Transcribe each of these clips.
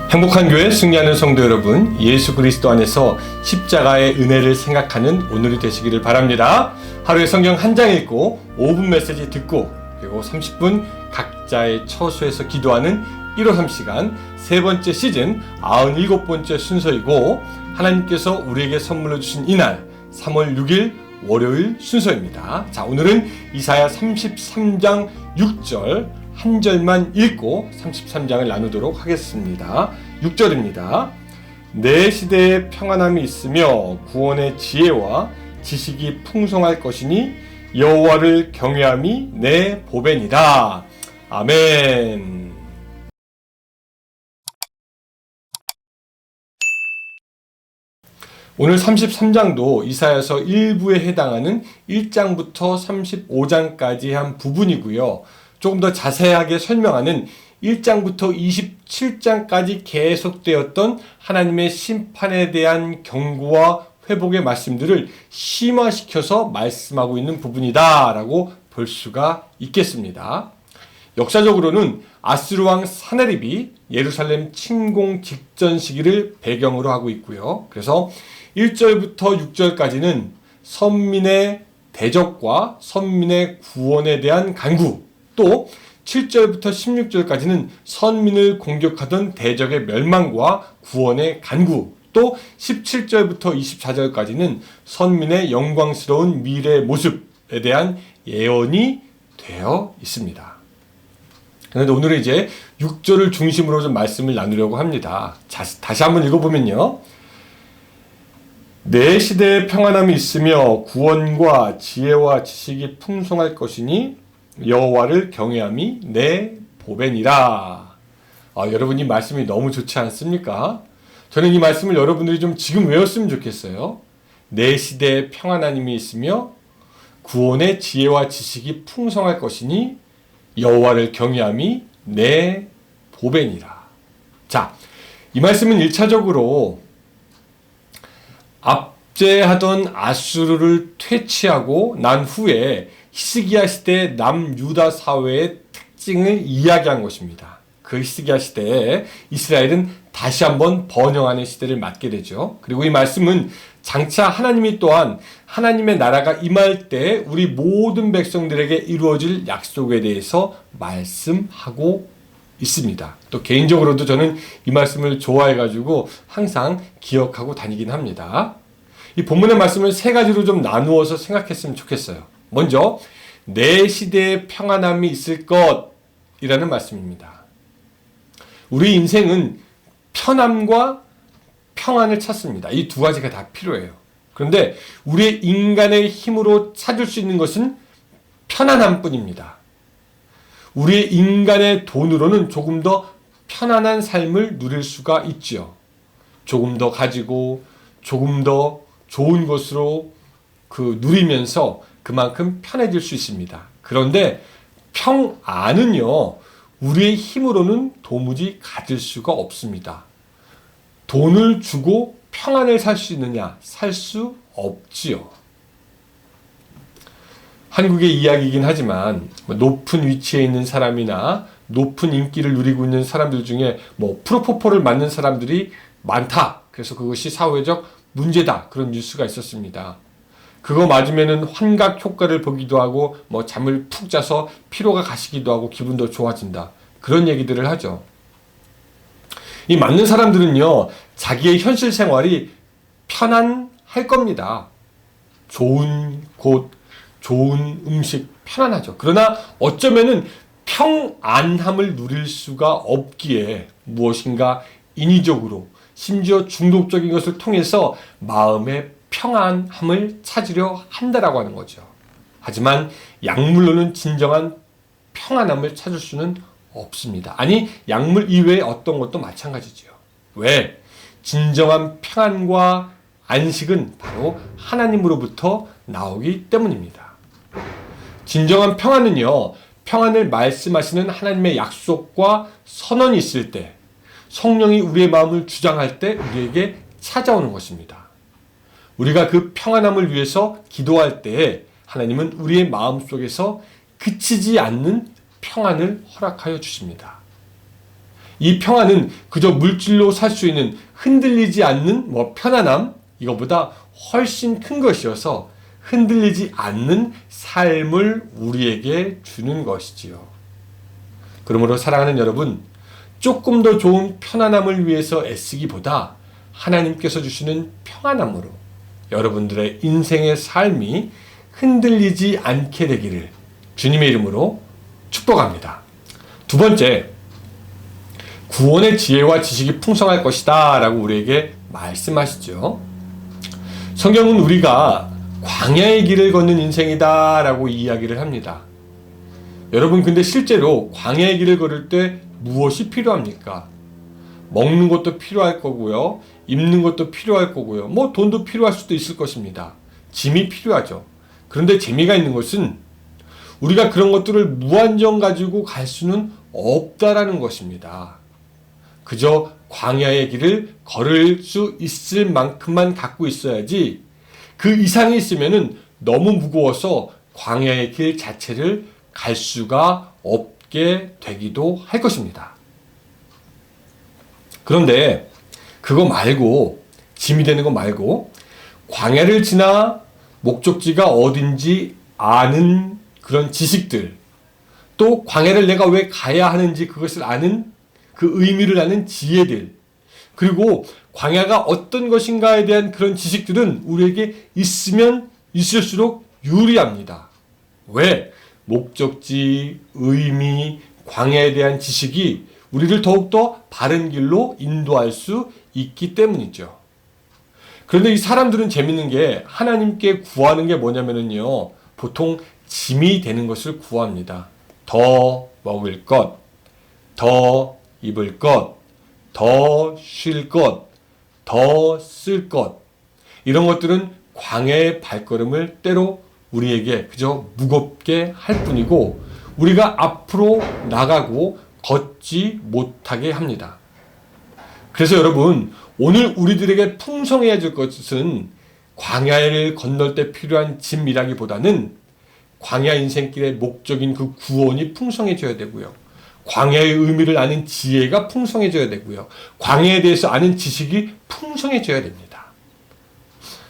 행복한 교회 승리하는 성도 여러분, 예수 그리스도 안에서 십자가의 은혜를 생각하는 오늘이 되시기를 바랍니다. 하루에 성경 한 장 읽고 5분 메시지 듣고 그리고 30분 각자의 처소에서 기도하는 153 시간 세 번째 시즌 97번째 순서이고, 하나님께서 우리에게 선물로 주신 이날 3월 6일 월요일 순서입니다. 자, 오늘은 이사야 33장 6절 한 절만 읽고 33장을 나누도록 하겠습니다. 6절입니다. 내 시대에 평안함이 있으며 구원의 지혜와 지식이 풍성할 것이니 여호와를 경외함이 내 보배니라. 아멘. 오늘 33장도 이사야서 일부에 해당하는 1장부터 35장까지 한 부분이고요. 조금 더 자세하게 설명하는 1장부터 27장까지 계속되었던 하나님의 심판에 대한 경고와 회복의 말씀들을 심화시켜서 말씀하고 있는 부분이다 라고 볼 수가 있겠습니다. 역사적으로는 아수르 왕 사네립이 예루살렘 침공 직전 시기를 배경으로 하고 있고요. 그래서 1절부터 6절까지는 선민의 대적과 선민의 구원에 대한 간구, 또 7절부터 16절까지는 선민을 공격하던 대적의 멸망과 구원의 간구, 또 17절부터 24절까지는 선민의 영광스러운 미래의 모습에 대한 예언이 되어 있습니다. 그런데 오늘은 이제 6절을 중심으로 좀 말씀을 나누려고 합니다. 자, 다시 한번 읽어보면요. 내 시대에 평안함이 있으며 구원과 지혜와 지식이 풍성할 것이니 여호와를 경외함이 내 보배니라. 여러분, 이 말씀이 너무 좋지 않습니까? 저는 이 말씀을 여러분들이 좀 지금 외웠으면 좋겠어요. 내 시대에 평안함이 있으며 구원의 지혜와 지식이 풍성할 것이니 여호와를 경외함이 내 보배니라. 자, 이 말씀은 1차적으로 압제하던 아수르를 퇴치하고 난 후에 히스기야 시대의 남유다 사회의 특징을 이야기한 것입니다. 그 히스기야 시대에 이스라엘은 다시 한번 번영하는 시대를 맞게 되죠. 그리고 이 말씀은 장차 하나님이 또한 하나님의 나라가 임할 때 우리 모든 백성들에게 이루어질 약속에 대해서 말씀하고 있습니다. 또 개인적으로도 저는 이 말씀을 좋아해가지고 항상 기억하고 다니긴 합니다. 이 본문의 말씀을 세 가지로 좀 나누어서 생각했으면 좋겠어요. 먼저 내 시대에 평안함이 있을 것이라는 말씀입니다. 우리 인생은 편함과 평안을 찾습니다. 이 두 가지가 다 필요해요. 그런데 우리의 인간의 힘으로 찾을 수 있는 것은 편안함뿐입니다. 우리의 인간의 돈으로는 조금 더 편안한 삶을 누릴 수가 있죠. 조금 더 가지고 조금 더 좋은 것으로 누리면서 그만큼 편해질 수 있습니다. 그런데 평안은요, 우리의 힘으로는 도무지 가질 수가 없습니다. 돈을 주고 평안을 살 수 있느냐? 살 수 없지요. 한국의 이야기이긴 하지만 높은 위치에 있는 사람이나 높은 인기를 누리고 있는 사람들 중에 프로포폴을 맞는 사람들이 많다. 그래서 그것이 사회적 문제다. 그런 뉴스가 있었습니다. 그거 맞으면은 환각 효과를 보기도 하고 잠을 푹 자서 피로가 가시기도 하고 기분도 좋아진다. 그런 얘기들을 하죠. 이 맞는 사람들은요, 자기의 현실 생활이 편안할 겁니다. 좋은 곳, 좋은 음식, 편안하죠. 그러나 어쩌면은 평안함을 누릴 수가 없기에 무엇인가 인위적으로, 심지어 중독적인 것을 통해서 마음의 평안함을 찾으려 한다라고 하는 거죠. 하지만 약물로는 진정한 평안함을 찾을 수는 없습니다. 아니, 약물 이외의 어떤 것도 마찬가지죠. 왜? 진정한 평안과 안식은 바로 하나님으로부터 나오기 때문입니다. 진정한 평안은요, 평안을 말씀하시는 하나님의 약속과 선언이 있을 때, 성령이 우리의 마음을 주장할 때 우리에게 찾아오는 것입니다. 우리가 그 평안함을 위해서 기도할 때 하나님은 우리의 마음속에서 그치지 않는 평안을 허락하여 주십니다. 이 평안은 그저 물질로 살 수 있는 흔들리지 않는 편안함, 이거보다 훨씬 큰 것이어서 흔들리지 않는 삶을 우리에게 주는 것이지요. 그러므로 사랑하는 여러분, 조금 더 좋은 편안함을 위해서 애쓰기보다 하나님께서 주시는 평안함으로 여러분들의 인생의 삶이 흔들리지 않게 되기를 주님의 이름으로 축복합니다. 두 번째, 구원의 지혜와 지식이 풍성할 것이다 라고 우리에게 말씀하시죠. 성경은 우리가 광야의 길을 걷는 인생이다 라고 이야기를 합니다. 여러분, 근데 실제로 광야의 길을 걸을 때 무엇이 필요합니까? 먹는 것도 필요할 거고요. 입는 것도 필요할 거고요. 돈도 필요할 수도 있을 것입니다. 짐이 필요하죠. 그런데 재미가 있는 것은 우리가 그런 것들을 무한정 가지고 갈 수는 없다라는 것입니다. 그저 광야의 길을 걸을 수 있을 만큼만 갖고 있어야지 그 이상이 있으면은 너무 무거워서 광야의 길 자체를 갈 수가 없게 되기도 할 것입니다. 그런데 그거 말고, 짐이 되는 거 말고 광야를 지나 목적지가 어딘지 아는 그런 지식들, 또 광야를 내가 왜 가야 하는지 그것을 아는 그 의미를 아는 지혜들, 그리고 광야가 어떤 것인가에 대한 그런 지식들은 우리에게 있으면 있을수록 유리합니다. 왜? 목적지, 의미, 광야에 대한 지식이 우리를 더욱더 바른 길로 인도할 수 있기 때문이죠. 그런데 이 사람들은 재밌는 게 하나님께 구하는 게 뭐냐면요, 보통 짐이 되는 것을 구합니다. 더 먹을 것, 더 입을 것, 더 쉴 것, 더 쓸 것, 이런 것들은 광야의 발걸음을 때로 우리에게 그저 무겁게 할 뿐이고 우리가 앞으로 나가고 걷지 못하게 합니다. 그래서 여러분, 오늘 우리들에게 풍성해야 될 것은 광야를 건널 때 필요한 짐이라기보다는 광야 인생길의 목적인 그 구원이 풍성해져야 되고요. 광야의 의미를 아는 지혜가 풍성해져야 되고요. 광야에 대해서 아는 지식이 풍성해져야 됩니다.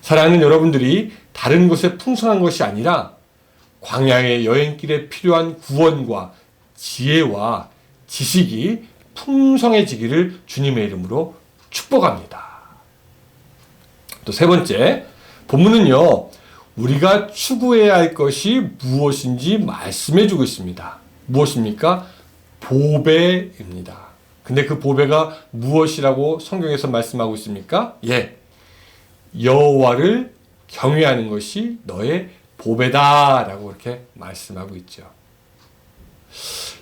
사랑하는 여러분들이 다른 것에 풍성한 것이 아니라 광야의 여행길에 필요한 구원과 지혜와 지식이 풍성해지기를 주님의 이름으로 축복합니다. 또 세 번째, 본문은요, 우리가 추구해야 할 것이 무엇인지 말씀해 주고 있습니다. 무엇입니까? 보배입니다. 근데 그 보배가 무엇이라고 성경에서 말씀하고 있습니까? 여호와를 경외하는 것이 너의 보배다라고 이렇게 말씀하고 있죠.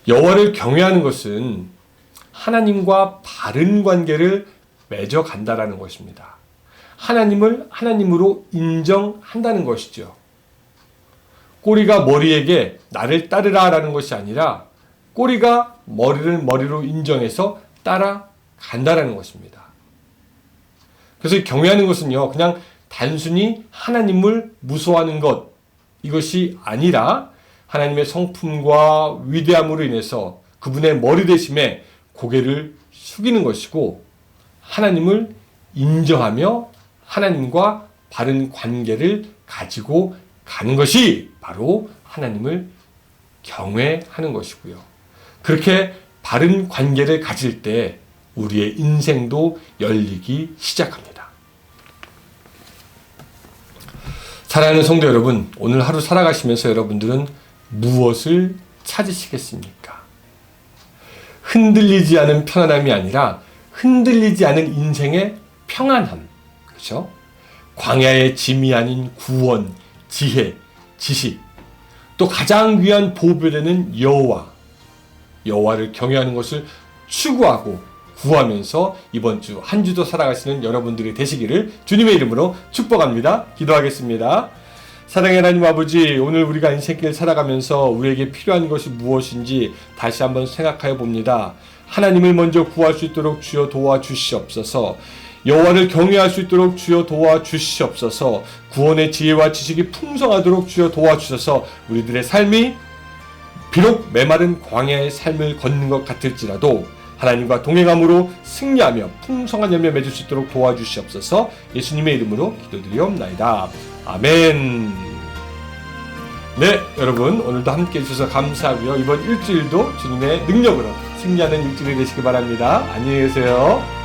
여호와를 경외하는 것은 하나님과 바른 관계를 맺어간다라는 것입니다. 하나님을 하나님으로 인정한다는 것이죠. 꼬리가 머리에게 나를 따르라라는 것이 아니라 꼬리가 머리를 머리로 인정해서 따라간다라는 것입니다. 그래서 경외하는 것은요, 그냥 단순히 하나님을 무서워하는 것, 이것이 아니라 하나님의 성품과 위대함으로 인해서 그분의 머리 대심에 고개를 숙이는 것이고 하나님을 인정하며 하나님과 바른 관계를 가지고 가는 것이 바로 하나님을 경외하는 것이고요. 그렇게 바른 관계를 가질 때 우리의 인생도 열리기 시작합니다. 사랑하는 성도 여러분, 오늘 하루 살아가시면서 여러분들은 무엇을 찾으시겠습니까? 흔들리지 않은 편안함이 아니라 흔들리지 않은 인생의 평안함, 그렇죠? 광야의 짐이 아닌 구원, 지혜, 지식, 또 가장 귀한 보배되는 여호와를 경외하는 것을 추구하고 구하면서 이번 주 한 주도 살아가시는 여러분들이 되시기를 주님의 이름으로 축복합니다. 기도하겠습니다. 사랑의 하나님 아버지, 오늘 우리가 인생길 살아가면서 우리에게 필요한 것이 무엇인지 다시 한번 생각하여 봅니다. 하나님을 먼저 구할 수 있도록 주여 도와주시옵소서. 여호와를 경외할 수 있도록 주여 도와주시옵소서. 구원의 지혜와 지식이 풍성하도록 주여 도와주셔서 우리들의 삶이 비록 메마른 광야의 삶을 걷는 것 같을지라도 하나님과 동행함으로 승리하며 풍성한 열매 맺을 수 있도록 도와주시옵소서. 예수님의 이름으로 기도드리옵나이다. 아멘. 네, 여러분 오늘도 함께 해주셔서 감사하고요. 이번 일주일도 주님의 능력으로 승리하는 일주일이 되시기 바랍니다. 안녕히 계세요.